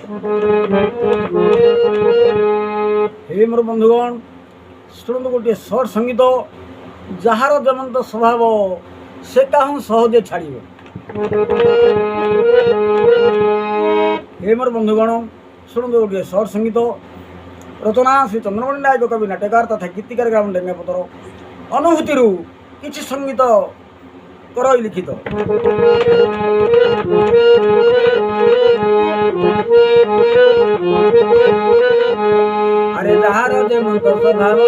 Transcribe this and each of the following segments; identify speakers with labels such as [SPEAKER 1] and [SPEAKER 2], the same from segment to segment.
[SPEAKER 1] हे मोर बंधुगण शुणु गोटे सर संगीत जार जमंत स्वभाव से काहू सहजे छाड़। हे मोर बंधुगण शुणु गोटे सर संगीत रचना श्री चंद्रमणि नायक कवि नाट्यकार तथा गीतिकार ग्राम डेंगापतर अनुभूति किसी संगीत कर लिखित। अरे जार जेमंत स्वभाव,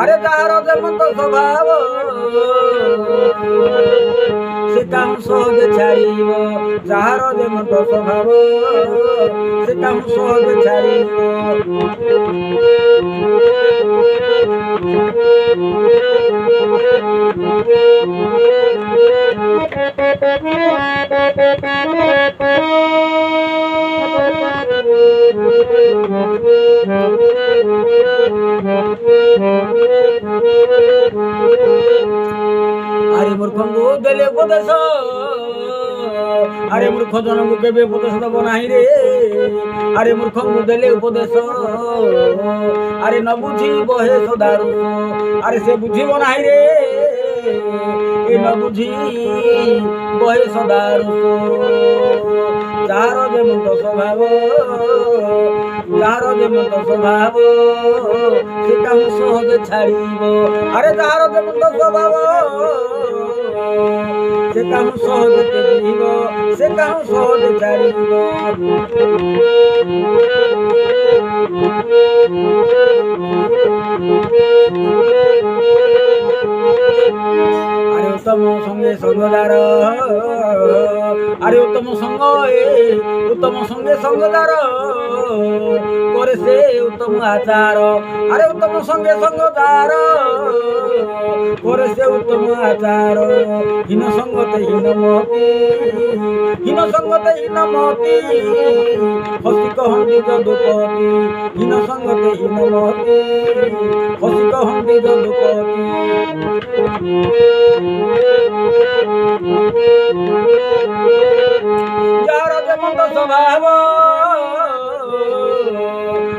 [SPEAKER 1] अरे जार जेमंत स्वभाव से काहू सहजे छाड़िब। जार जेमंत स्वभाव से काहू सहजे छाड़िब। अरे मूर्खंगु देले उपदेश, अरे मूर्ख जनकु केबे उपदेश दब नाही रे। अरे मूर्खंगु देले उपदेश, अरे न बुझी बहे सदारू। अरे से बुझीब नाही रे, ए न बुझी बहे सदारू। जार जेमंत स्वभाव, जार जेमंत स्वभाव से काहू सहजे छाड़िब। अरे जार जेमंत स्वभाव से काहू सहजे त्याजिब, से काहू सहजे छाड़िब। अरे उत्तम संगे संगदार, अरे उत्तम संग उत्तम संगे संगदार करे से उत्तम आचार। अरे उत्तम संगे संगदार करे से उत्तम आचार। हीन संगते हीन महती, हीन संगते हीन महती हसी कहती जदुपति। हीन संगते हीन महती हसी कहती जदुपति। जार जेमंत स्वभाव,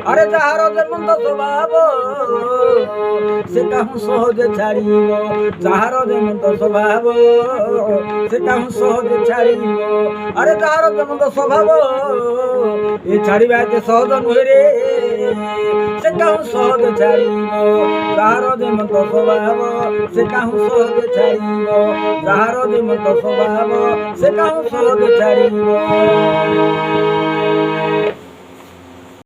[SPEAKER 1] अरे जार जेमंत स्वभाव से काहू सहजे छाड़िब। जार जेमंत स्वभाव से काहू सहजे छाड़िब। अरे जार जेमंत स्वभाव ये छाड़िबा एते सहज नुहे रे, से काहू सहजे छाड़िब। जार जेमंत स्वभाव से काहू सहजे छाड़िब। जार जेमंत स्वभाव से काहू सहजे छाड़िब।